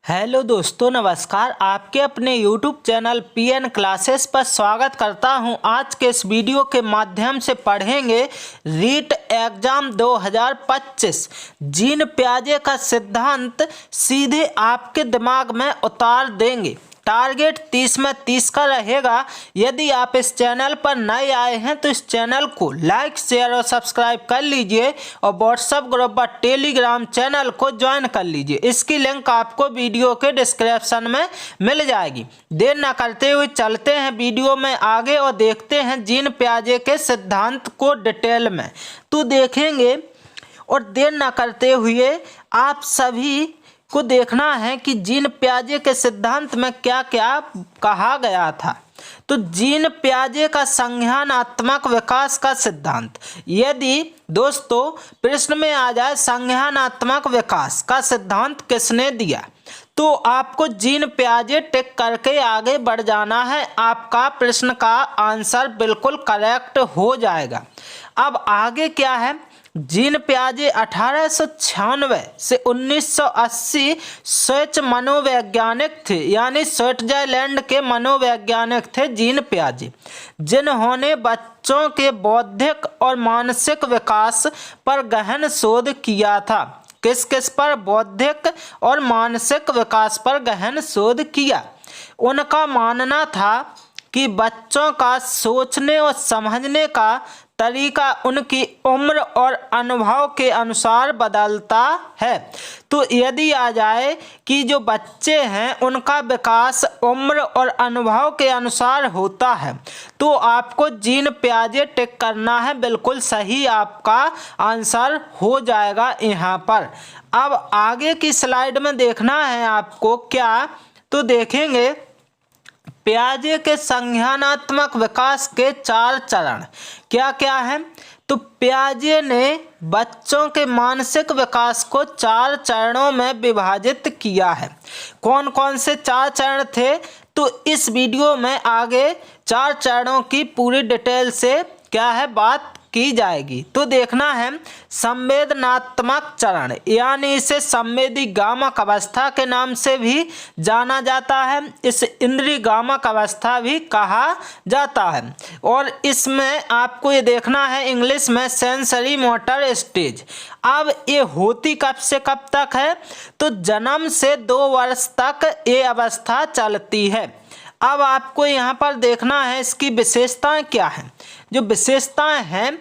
Hello दोस्तों, नमस्कार। आपके अपने YouTube चैनल PN क्लासेस पर स्वागत करता हूं। आज के इस वीडियो के माध्यम से पढ़ेंगे रीट एग्जाम 2025। जीन पियाजे का सिद्धांत सीधे आपके दिमाग में उतार देंगे। टारगेट 30 में 30 का रहेगा। यदि आप इस चैनल पर नए आए हैं तो इस चैनल को लाइक, शेयर और सब्सक्राइब कर लीजिए और व्हाट्सएप ग्रुप और टेलीग्राम चैनल को ज्वाइन कर लीजिए। इसकी लिंक आपको वीडियो के डिस्क्रिप्शन में मिल जाएगी। देर न करते हुए चलते हैं वीडियो में आगे और देखते हैं जीन पियाजे के सिद्धांत को डिटेल में तो देखेंगे। और देर न करते हुए आप सभी को देखना है कि जीन पियाजे के सिद्धांत में क्या क्या कहा गया था। तो जीन पियाजे का संज्ञानात्मक विकास का सिद्धांत, यदि दोस्तों प्रश्न में आ जाए संज्ञानात्मक विकास का सिद्धांत किसने दिया, तो आपको जीन पियाजे टिक करके आगे बढ़ जाना है। आपका प्रश्न का आंसर बिल्कुल करेक्ट हो जाएगा। अब आगे क्या है, जीन पियाजे 1896 से 1980 स्विस मनोवैज्ञानिक थे, यानी स्विट्जरलैंड के मनोवैज्ञानिक थे जीन पियाजे, जिन्होंने बच्चों के बौद्धिक और मानसिक विकास पर गहन शोध किया था। किस किस पर? बौद्धिक और मानसिक विकास पर गहन शोध किया। उनका मानना था कि बच्चों का सोचने और समझने का तरीका उनकी उम्र और अनुभव के अनुसार बदलता है। तो यदि आ जाए कि जो बच्चे हैं उनका विकास उम्र और अनुभव के अनुसार होता है, तो आपको जीन पियाजे टिक करना है। बिल्कुल सही आपका आंसर हो जाएगा यहाँ पर। अब आगे की स्लाइड में देखना है आपको क्या, तो देखेंगे पियाजे के संज्ञानात्मक विकास के 4 चरण क्या क्या हैं। तो पियाजे ने बच्चों के मानसिक विकास को 4 चरणों में विभाजित किया है। कौन कौन से 4 चरण थे, तो इस वीडियो में आगे 4 चरणों की पूरी डिटेल से क्या है बात की जाएगी। तो देखना है संवेदनात्मक चरण, यानी इसे संवेदी गामक अवस्था के नाम से भी जाना जाता है। इस इंद्रिय गामक अवस्था भी कहा जाता है। और इसमें आपको ये देखना है इंग्लिश में सेंसरी मोटर स्टेज। अब ये होती कब से कब तक है, तो जन्म से 2 वर्ष तक ये अवस्था चलती है। अब आपको यहाँ पर देखना है इसकी विशेषताएं क्या हैं। जो विशेषताएं हैं,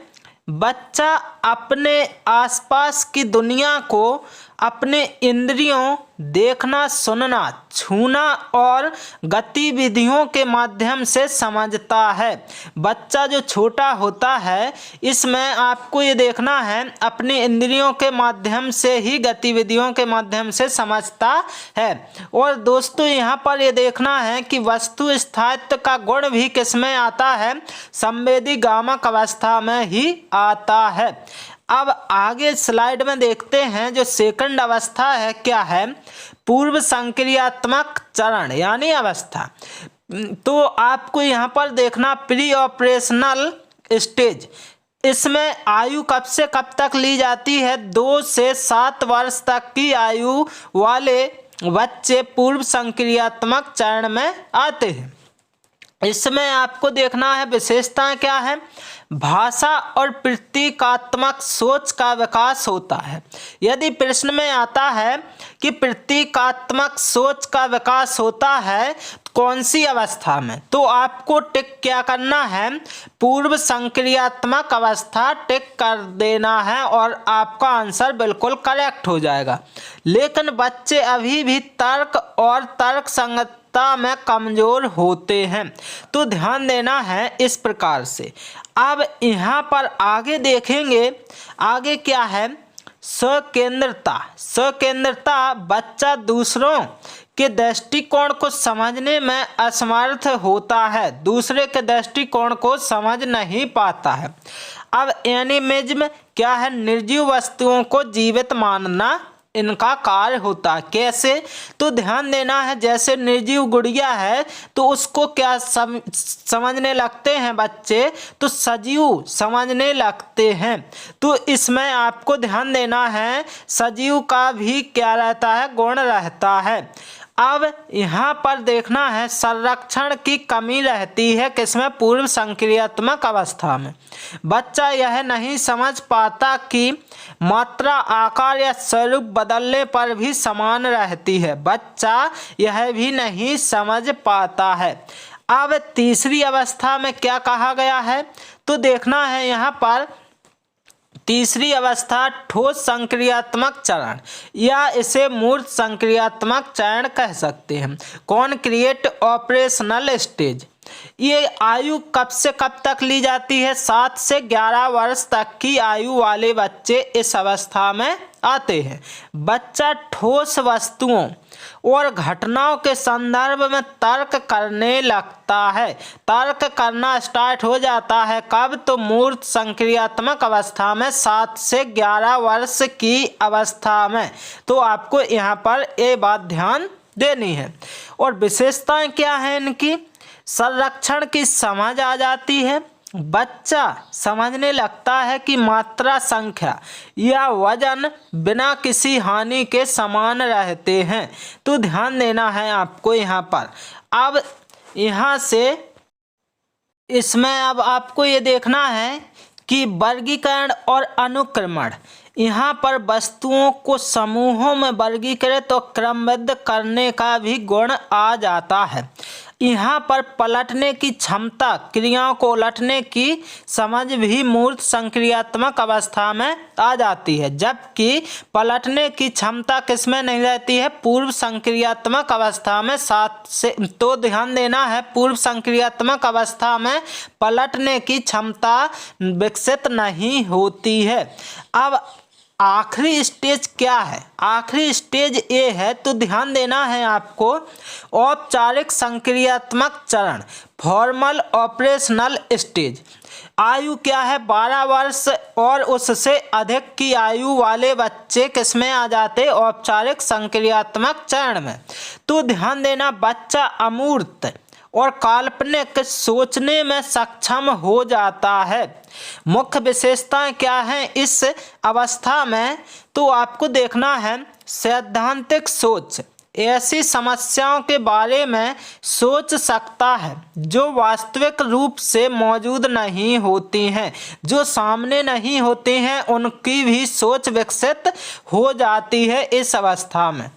बच्चा अपने आसपास की दुनिया को अपने इंद्रियों देखना, सुनना, छूना और गतिविधियों के माध्यम से समझता है। बच्चा जो छोटा होता है इसमें आपको ये देखना है अपने इंद्रियों के माध्यम से ही गतिविधियों के माध्यम से समझता है। और दोस्तों यहाँ पर ये देखना है कि वस्तु स्थायित्व का गुण भी किसमें आता है, संवेदी गामक अवस्था में ही आता है। अब आगे स्लाइड में देखते हैं जो सेकंड अवस्था है क्या है, पूर्व संक्रियात्मक चरण यानी अवस्था। तो आपको यहाँ पर देखना प्री ऑपरेशनल स्टेज। इसमें आयु कब से कब तक ली जाती है, 2 से 7 वर्ष तक की आयु वाले बच्चे पूर्व संक्रियात्मक चरण में आते हैं। इसमें आपको देखना है विशेषताएं क्या है, भाषा और प्रतीकात्मक सोच का विकास होता है। यदि प्रश्न में आता है कि प्रतीकात्मक सोच का विकास होता है कौन सी अवस्था में, तो आपको टिक क्या करना है, पूर्व संक्रियात्मक अवस्था टिक कर देना है और आपका आंसर बिल्कुल करेक्ट हो जाएगा। लेकिन बच्चे अभी भी तर्क और तर्क संगत में कमजोर होते हैं, तो ध्यान देना है इस प्रकार से। अब यहाँ पर आगे देखेंगे, आगे क्या है, स्वकेंद्रता। स्वकेंद्रता, बच्चा दूसरों के दृष्टिकोण को समझने में असमर्थ होता है, दूसरे के दृष्टिकोण को समझ नहीं पाता है। अब एनिमिज्म क्या है, निर्जीव वस्तुओं को जीवित मानना इनका कार्य होता है। कैसे, तो ध्यान देना है, जैसे निर्जीव गुड़िया है तो उसको क्या समझने लगते हैं बच्चे, तो सजीव समझने लगते हैं। तो इसमें आपको ध्यान देना है सजीव का भी क्या रहता है, गुण रहता है। अब यहाँ पर देखना है संरक्षण की कमी रहती है किसमें, पूर्व संक्रियात्मक अवस्था में। बच्चा यह नहीं समझ पाता कि मात्रा, आकार या स्वरूप बदलने पर भी समान रहती है। बच्चा यह भी नहीं समझ पाता है। अब तीसरी अवस्था में क्या कहा गया है, तो देखना है यहाँ पर तीसरी अवस्था ठोस संक्रियात्मक चरण या इसे मूर्त संक्रियात्मक चरण कह सकते हैं। Concrete operational stage. ये आयु कब से कब तक ली जाती है, 7 से 11 वर्ष तक की आयु वाले बच्चे इस अवस्था में आते हैं। बच्चा ठोस वस्तुओं और घटनाओं के संदर्भ में तर्क करने लगता है। तर्क करना स्टार्ट हो जाता है कब, तो मूर्त संक्रियात्मक अवस्था में 7 से 11 वर्ष की अवस्था में। तो आपको यहाँ पर ये बात ध्यान देनी है। और विशेषताएं क्या हैं इनकी, संरक्षण की समझ आ जाती है। बच्चा समझने लगता है कि मात्रा, संख्या या वजन बिना किसी हानि के समान रहते हैं। तो ध्यान देना है आपको यहाँ पर। अब यहाँ से इसमें अब आपको ये देखना है कि वर्गीकरण और अनुक्रमण। यहाँ पर वस्तुओं को समूहों में वर्गीकृत और क्रमबद्ध करने का भी गुण आ जाता है। यहाँ पर पलटने की क्षमता, क्रियाओं को उलटने की समझ भी मूर्त संक्रियात्मक अवस्था में आ जाती है, जबकि पलटने की क्षमता किसमें नहीं रहती है, पूर्व संक्रियात्मक अवस्था में। 7 से तो ध्यान देना है, पूर्व संक्रियात्मक अवस्था में पलटने की क्षमता विकसित नहीं होती है। अब आखिरी स्टेज क्या है, आखिरी स्टेज ए है, तो ध्यान देना है आपको औपचारिक संक्रियात्मक चरण, फॉर्मल ऑपरेशनल स्टेज। आयु क्या है, 12 वर्ष और उससे अधिक की आयु वाले बच्चे किसमें आ जाते, औपचारिक संक्रियात्मक चरण में। तो ध्यान देना, बच्चा अमूर्त और काल्पनिक सोचने में सक्षम हो जाता है। मुख्य विशेषताएं क्या हैं इस अवस्था में, तो आपको देखना है सैद्धांतिक सोच, ऐसी समस्याओं के बारे में सोच सकता है जो वास्तविक रूप से मौजूद नहीं होती हैं, जो सामने नहीं होती हैं, उनकी भी सोच विकसित हो जाती है इस अवस्था में।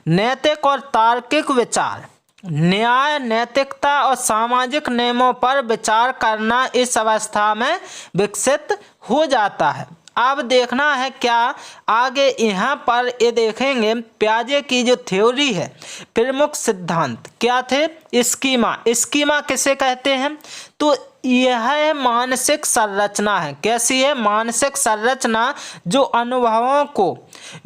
नैतिक और तार्किक विचार, न्याय, नैतिकता और सामाजिक नियमों पर विचार करना इस अवस्था में विकसित हो जाता है। अब देखना है क्या आगे, यहाँ पर ये देखेंगे पियाजे की जो थ्योरी है, प्रमुख सिद्धांत क्या थे, स्कीमा। स्कीमा किसे कहते हैं, तो यह मानसिक संरचना है। कैसी है, मानसिक संरचना जो अनुभवों को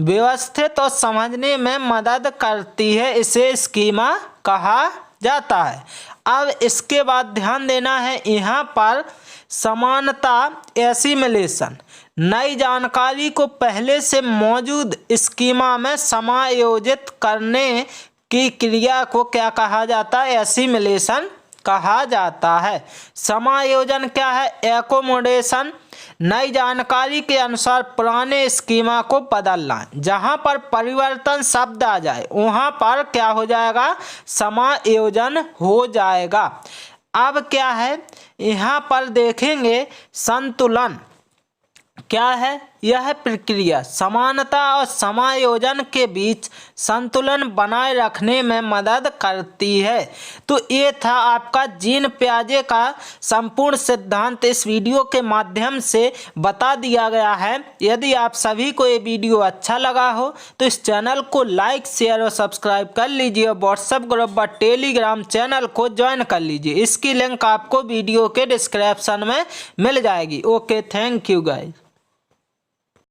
व्यवस्थित और समझने में मदद करती है, इसे स्कीमा कहा जाता है। अब इसके बाद ध्यान देना है यहाँ पर समानता, एसिमिलेशन, नई जानकारी को पहले से मौजूद स्कीमा में समायोजित करने की क्रिया को क्या कहा जाता है, एसिमिलेशन कहा जाता है। समायोजन क्या है, एकोमोडेशन, नई जानकारी के अनुसार पुराने स्कीमा को बदलना। जहां पर परिवर्तन शब्द आ जाए वहां पर क्या हो जाएगा, समायोजन हो जाएगा। अब क्या है, यहाँ पर देखेंगे संतुलन क्या है, यह प्रक्रिया समानता और समायोजन के बीच संतुलन बनाए रखने में मदद करती है। तो ये था आपका जीन पियाजे का संपूर्ण सिद्धांत इस वीडियो के माध्यम से बता दिया गया है। यदि आप सभी को ये वीडियो अच्छा लगा हो तो इस चैनल को लाइक, शेयर और सब्सक्राइब कर लीजिए और व्हाट्सएप ग्रुप व टेलीग्राम चैनल को ज्वाइन कर लीजिए। इसकी लिंक आपको वीडियो के डिस्क्रिप्शन में मिल जाएगी। Okay, thank you guys.